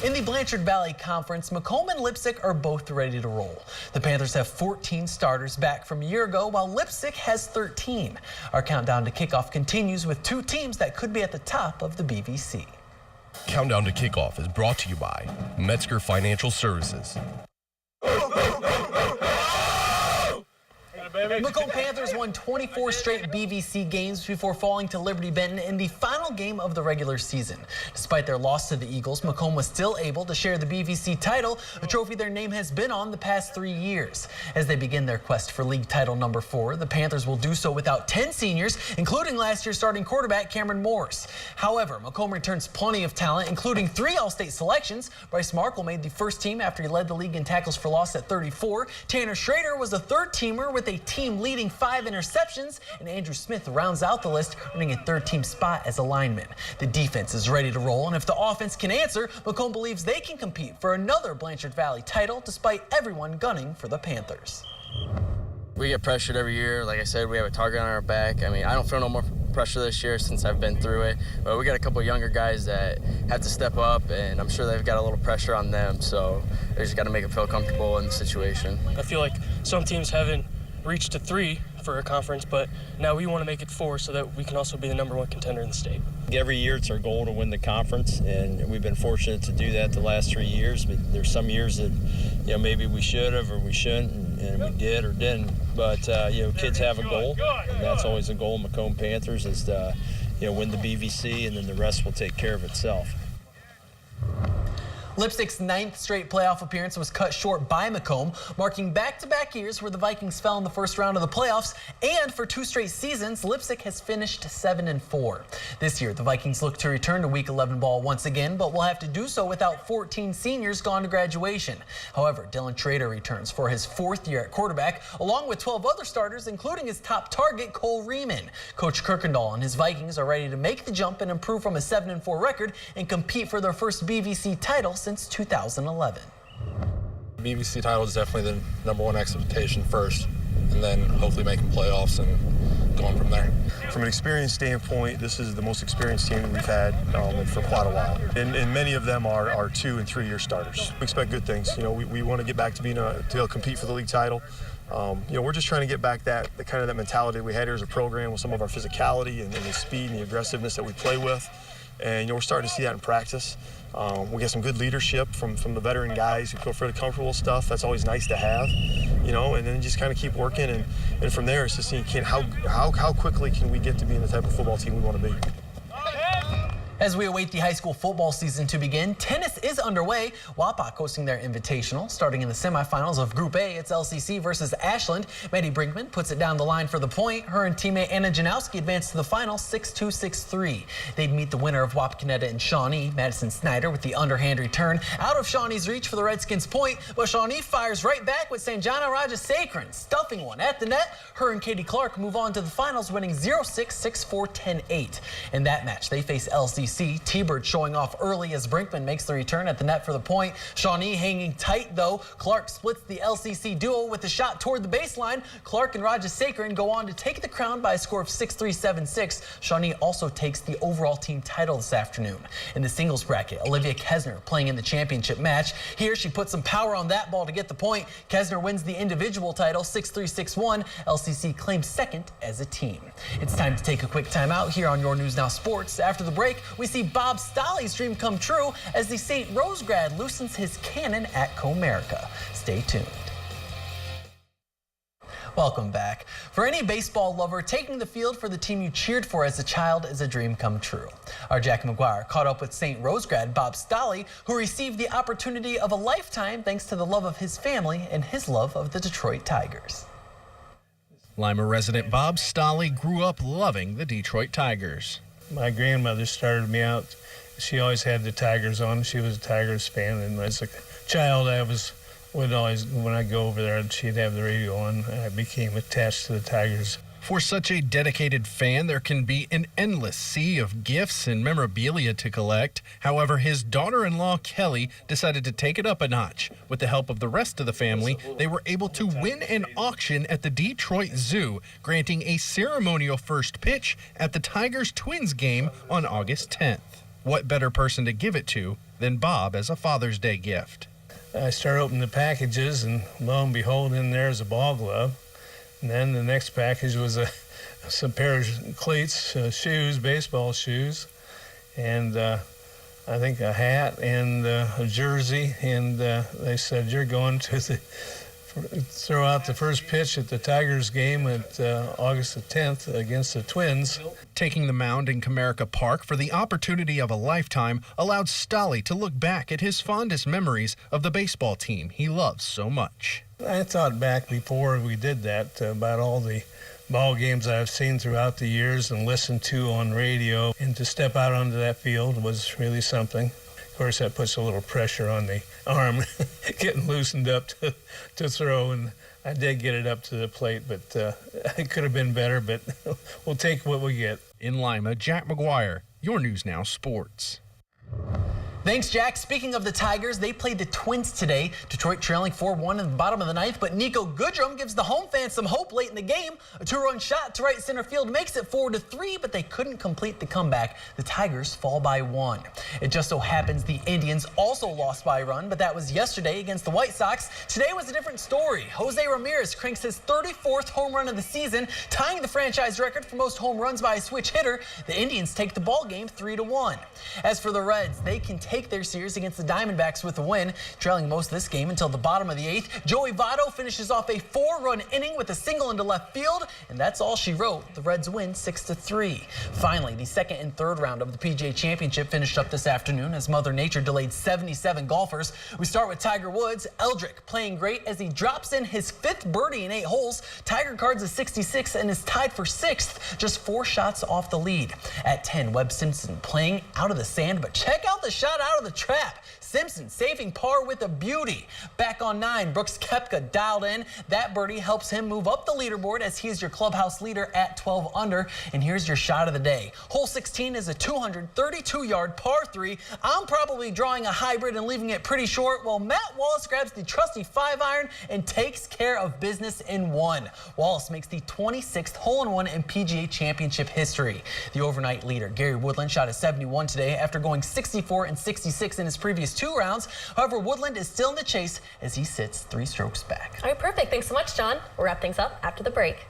In the Blanchard Valley Conference, Macomb and Lipsick are both ready to roll. The Panthers have 14 starters back from a year ago, while Lipsick has 13. Our countdown to kickoff continues with two teams that could be at the top of the BVC. Countdown to Kickoff is brought to you by Metzger Financial Services. Macomb Panthers won 24 straight BVC games before falling to Liberty Benton in the final game of the regular season. Despite their loss to the Eagles, Macomb was still able to share the BVC title, a trophy their name has been on the past 3 years. As they begin their quest for league title number 4, the Panthers will do so without 10 seniors, including last year's starting quarterback Cameron Morris. However, Macomb returns plenty of talent, including 3 All-State selections. Bryce Markle made the first team after he led the league in tackles for loss at 34. Tanner Schrader was the third-teamer with a team-leading 5 interceptions, and Andrew Smith rounds out the list, earning a third-team spot as a lineman. The defense is ready to roll, and if the offense can answer, Macomb believes they can compete for another Blanchard Valley title, despite everyone gunning for the Panthers. We get pressured every year. Like I said, we have a target on our back. I mean, I don't feel no more pressure this year since I've been through it. But we got a couple of younger guys that have to step up, and I'm sure they've got a little pressure on them. So they just got to make them feel comfortable in the situation. I feel like some teams haven't reached to 3 for a conference, but now we want to make it 4 so that we can also be the #1 contender in the state. Every year it's our goal to win the conference, and we've been fortunate to do that the last 3 years. But there's some years that, maybe we should have or we shouldn't, and we did or didn't. But kids have a goal, and that's always the goal of Macomb Panthers is to win the BVC, and then the rest will take care of itself. Lipsick's 9th straight playoff appearance was cut short by Macomb, marking back-to-back years where the Vikings fell in the first round of the playoffs, and for 2 straight seasons, Lipsick has finished 7-4. This year, the Vikings look to return to Week 11 ball once again, but will have to do so without 14 seniors gone to graduation. However, Dylan Schrader returns for his 4th year at quarterback, along with 12 other starters, including his top target, Cole Riemann. Coach Kirkendall and his Vikings are ready to make the jump and improve from a 7-4 record and compete for their first BVC title since 2011. BVC title is definitely the #1 expectation first, and then hopefully making playoffs and going from there. From an experience standpoint, this is the most experienced team we've had for quite a while, and many of them are 2- and 3-year starters. We expect good things. We want to get back to being to compete for the league title. We're just trying to get back that mentality we had here as a program with some of our physicality and the speed and the aggressiveness that we play with. And we're starting to see that in practice. We get some good leadership from the veteran guys who feel fairly comfortable with stuff. That's always nice to have, and then just kind of keep working. And from there, it's just seeing how quickly can we get to being the type of football team we want to be. As we await the high school football season to begin, tennis is underway. Wapak hosting their invitational. Starting in the semifinals of Group A, it's LCC versus Ashland. Maddie Brinkman puts it down the line for the point. Her and teammate Anna Janowski advance to the final 6-2, 6-3. They'd meet the winner of Wapakoneta and Shawnee, Madison Snyder, with the underhand return. Out of Shawnee's reach for the Redskins' point, but Shawnee fires right back with Sanjana Rajasekaran, stuffing one at the net. Her and Katie Clark move on to the finals, winning 0-6, 6-4, 10-8. In that match, they face LCC. T-Bird showing off early as Brinkman makes the return at the net for the point. Shawnee hanging tight, though. Clark splits the LCC duo with a shot toward the baseline. Clark and Rajasekaran go on to take the crown by a score of 6-3, 7-6. Shawnee also takes the overall team title this afternoon. In the singles bracket, Olivia Kesner playing in the championship match. Here, she puts some power on that ball to get the point. Kesner wins the individual title, 6-3, 6-1. LCC claims second as a team. It's time to take a quick timeout here on Your News Now Sports. After the break, we see Bob Stolley's dream come true as the St. Rose grad loosens his cannon at Comerica. Stay tuned. Welcome back. For any baseball lover, taking the field for the team you cheered for as a child is a dream come true. Our Jack McGuire caught up with St. Rose grad Bob Stolley, who received the opportunity of a lifetime thanks to the love of his family and his love of the Detroit Tigers. Lima resident Bob Stolley grew up loving the Detroit Tigers. My grandmother started me out. She always had the Tigers on. She was a Tigers fan, and as a child, would always, when I go over there, she'd have the radio on, and I became attached to the Tigers. For such a dedicated fan, there can be an endless sea of gifts and memorabilia to collect. However, his daughter-in-law, Kelly, decided to take it up a notch. With the help of the rest of the family, they were able to win an auction at the Detroit Zoo, granting a ceremonial first pitch at the Tigers-Twins game on August 10th. What better person to give it to then Bob as a Father's Day gift. I started opening the packages, and lo and behold, in there is a ball glove. And then the next package was some pair of cleats, shoes, baseball shoes, and I think a hat and a jersey. And they said, "You're going to throw out the first pitch at the Tigers game at August the 10th against the Twins." Taking the mound in Comerica Park for the opportunity of a lifetime allowed Stolly to look back at his fondest memories of the baseball team he loves so much. I thought back before we did that about all the ball games I've seen throughout the years and listened to on radio, and to step out onto that field was really something. Of course, that puts a little pressure on the arm getting loosened up to throw, and I did get it up to the plate, but it could have been better, but we'll take what we get. In Lima, Jack McGuire, your News Now Sports. Thanks, Jack. Speaking of the Tigers, they played the Twins today. Detroit trailing 4-1 in the bottom of the ninth, but Nico Goodrum gives the home fans some hope late in the game. A two-run shot to right center field makes it 4-3, but they couldn't complete the comeback. The Tigers fall by 1. It just so happens the Indians also lost by a run, but that was yesterday against the White Sox. Today was a different story. Jose Ramirez cranks his 34th home run of the season, tying the franchise record for most home runs by a switch hitter. The Indians take the ball game 3-1. As for the Reds, they can take their series against the Diamondbacks with a win, trailing most of this game until the bottom of the 8th. Joey Votto finishes off a 4-run inning with a single into left field, and that's all she wrote. The Reds win 6-3. Finally, the second and third round of the PGA Championship finished up this afternoon as Mother Nature delayed 77 golfers. We start with Tiger Woods. Eldrick playing great as he drops in his 5th birdie in 8 holes. Tiger cards a 66 and is tied for 6th, just 4 shots off the lead. At 10, Webb Simpson playing out of the sand, but check out the shot out of the trap. Simpson saving par with a beauty. Back on 9, Brooks Koepka dialed in. That birdie helps him move up the leaderboard as he is your clubhouse leader at 12 under. And here's your shot of the day. Hole 16 is a 232-yard par 3. I'm probably drawing a hybrid and leaving it pretty short, while Matt Wallace grabs the trusty 5-iron and takes care of business in 1. Wallace makes the 26th hole-in-one in PGA Championship history. The overnight leader, Gary Woodland, shot a 71 today after going 64 and 66 in his previous 2 rounds. However, Woodland is still in the chase as he sits 3 strokes back. All right, perfect. Thanks so much, John. We'll wrap things up after the break.